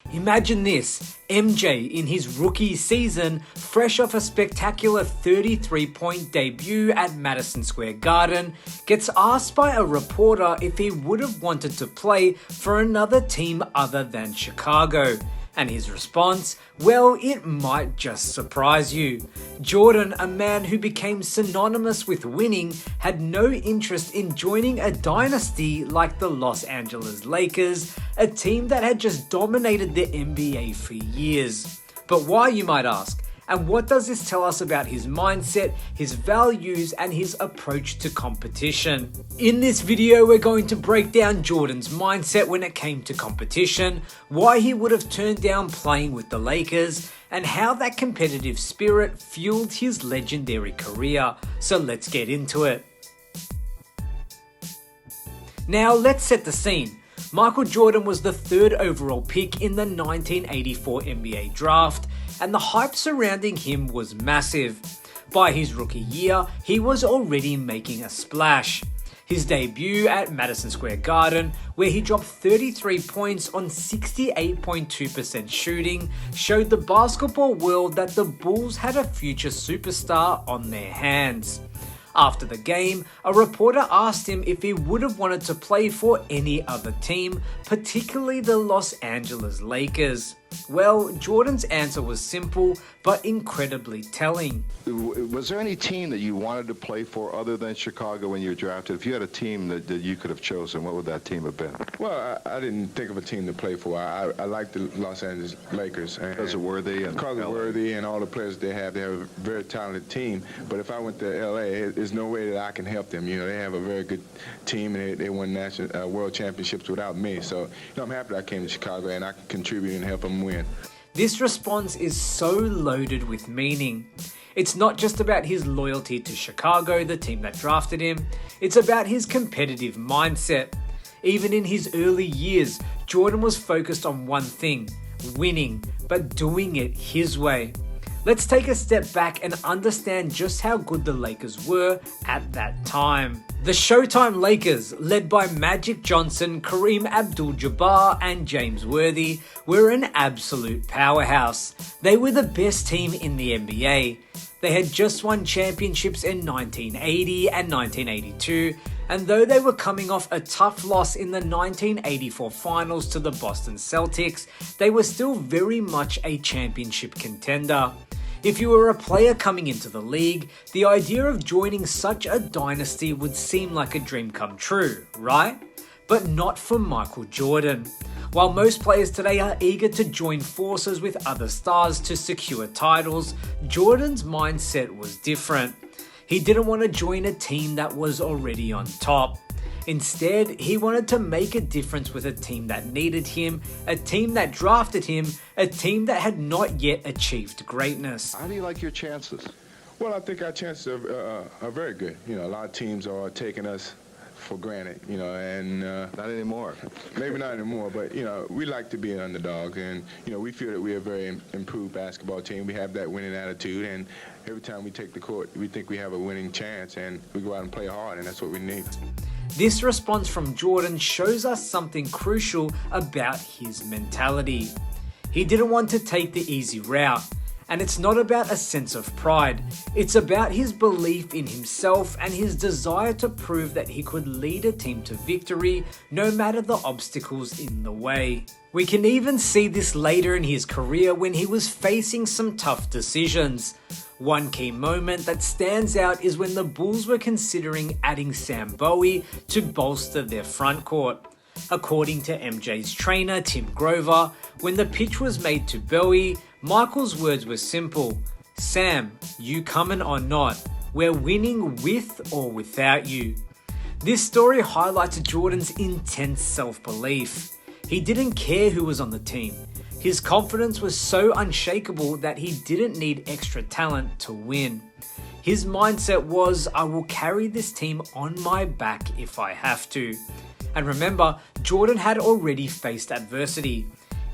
Imagine this, MJ in his rookie season, fresh off a spectacular 33-point debut at Madison Square Garden, gets asked by a reporter if he would have wanted to play for another team other than Chicago. And his response, well, it might just surprise you. Jordan, a man who became synonymous with winning, had no interest in joining a dynasty like the Los Angeles Lakers, a team that had just dominated the NBA for years. But why, you might ask? And what does this tell us about his mindset, his values, and his approach to competition? In this video, we're going to break down Jordan's mindset when it came to competition, why he would have turned down playing with the Lakers, and how that competitive spirit fueled his legendary career. So let's get into it. Now let's set the scene. Michael Jordan was the third overall pick in the 1984 NBA draft, and the hype surrounding him was massive. By his rookie year, he was already making a splash. His debut at Madison Square Garden, where he dropped 33 points on 68.2% shooting, showed the basketball world that the Bulls had a future superstar on their hands. After the game, a reporter asked him if he would have wanted to play for any other team, particularly the Los Angeles Lakers. Well, Jordan's answer was simple, but incredibly telling. Was there any team that you wanted to play for other than Chicago when you were drafted? If you had a team that you could have chosen, what would that team have been? Well, I didn't think of a team to play for. I like the Los Angeles Lakers. Because of Worthy and because of Worthy and all the players they have a very talented team. But if I went to L.A., there's no way that I can help them. You know, they have a very good team, and they won national world championships without me. So, I'm happy that I came to Chicago, and I can contribute and help them win. This response is so loaded with meaning. It's not just about his loyalty to Chicago, the team that drafted him. It's about his competitive mindset. Even in his early years, Jordan was focused on one thing, winning, but doing it his way. Let's take a step back and understand just how good the Lakers were at that time. The Showtime Lakers, led by Magic Johnson, Kareem Abdul-Jabbar, and James Worthy, were an absolute powerhouse. They were the best team in the NBA. They had just won championships in 1980 and 1982, and though they were coming off a tough loss in the 1984 finals to the Boston Celtics, they were still very much a championship contender. If you were a player coming into the league, the idea of joining such a dynasty would seem like a dream come true, right? But not for Michael Jordan. While most players today are eager to join forces with other stars to secure titles, Jordan's mindset was different. He didn't want to join a team that was already on top. Instead, he wanted to make a difference with a team that needed him, a team that drafted him, a team that had not yet achieved greatness. How do you like your chances? Well, I think our chances are very good. You know, a lot of teams are taking us for granted, you know, and Not anymore. maybe not anymore, but, you know, we like to be an underdog, and, you know, we feel that we're a very improved basketball team. We have that winning attitude, and every time we take the court, we think we have a winning chance, and we go out and play hard, and that's what we need. This response from Jordan shows us something crucial about his mentality. He didn't want to take the easy route. And it's not about a sense of pride. It's about his belief in himself and his desire to prove that he could lead a team to victory no matter the obstacles in the way. We can even see this later in his career when he was facing some tough decisions. One key moment that stands out is when the Bulls were considering adding Sam Bowie to bolster their front court. According to MJ's trainer, Tim Grover, when the pitch was made to Bowie, Michael's words were simple. Sam, you coming or not? We're winning with or without you. This story highlights Jordan's intense self-belief. He didn't care who was on the team. His confidence was so unshakable that he didn't need extra talent to win. His mindset was, I will carry this team on my back if I have to. And remember, Jordan had already faced adversity.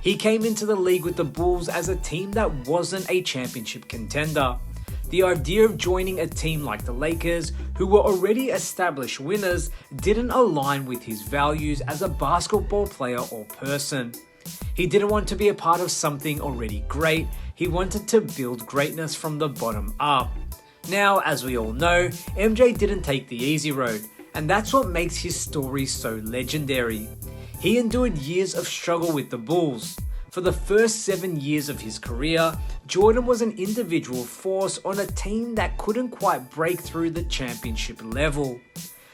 He came into the league with the Bulls as a team that wasn't a championship contender. The idea of joining a team like the Lakers, who were already established winners, didn't align with his values as a basketball player or person. He didn't want to be a part of something already great, he wanted to build greatness from the bottom up. Now, as we all know, MJ didn't take the easy road, and that's what makes his story so legendary. He endured years of struggle with the Bulls. For the first 7 years of his career, Jordan was an individual force on a team that couldn't quite break through the championship level.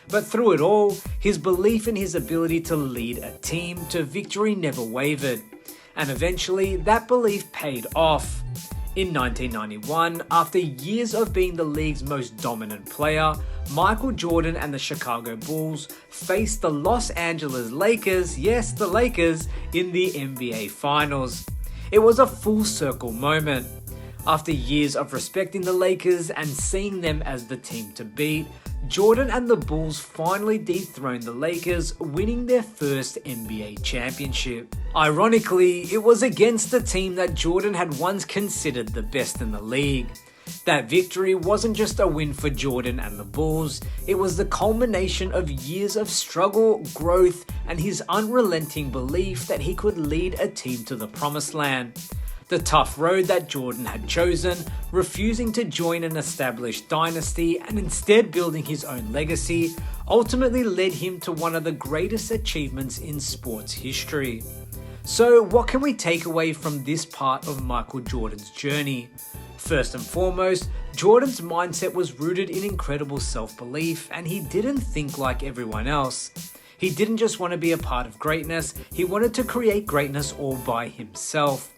But through it all, his belief in his ability to lead a team to victory never wavered, and eventually that belief paid off. In 1991, after years of being the league's most dominant player, Michael Jordan and the Chicago Bulls faced the Los Angeles Lakers, yes, the Lakers, in the NBA Finals. It was a full circle moment. After years of respecting the Lakers and seeing them as the team to beat, Jordan and the Bulls finally dethroned the Lakers, winning their first NBA championship. Ironically, it was against the team that Jordan had once considered the best in the league. That victory wasn't just a win for Jordan and the Bulls, it was the culmination of years of struggle, growth, and his unrelenting belief that he could lead a team to the promised land. The tough road that Jordan had chosen, refusing to join an established dynasty and instead building his own legacy, ultimately led him to one of the greatest achievements in sports history. So, what can we take away from this part of Michael Jordan's journey? First and foremost, Jordan's mindset was rooted in incredible self-belief, and he didn't think like everyone else. He didn't just want to be a part of greatness, he wanted to create greatness all by himself.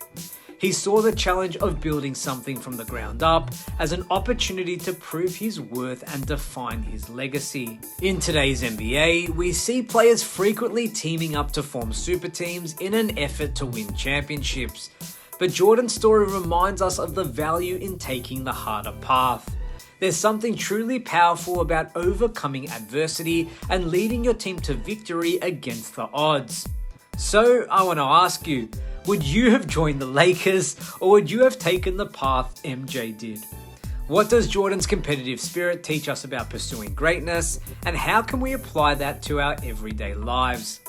He saw the challenge of building something from the ground up as an opportunity to prove his worth and define his legacy. In today's NBA, we see players frequently teaming up to form super teams in an effort to win championships. But Jordan's story reminds us of the value in taking the harder path. There's something truly powerful about overcoming adversity and leading your team to victory against the odds. So, I want to ask you, would you have joined the Lakers, or would you have taken the path MJ did? What does Jordan's competitive spirit teach us about pursuing greatness, and how can we apply that to our everyday lives?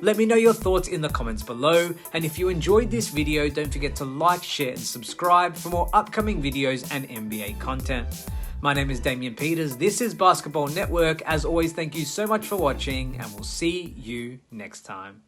Let me know your thoughts in the comments below, and if you enjoyed this video, don't forget to like, share and subscribe for more upcoming videos and NBA content. My name is Damian Peters, this is Basketball Network. As always, thank you so much for watching, and we'll see you next time.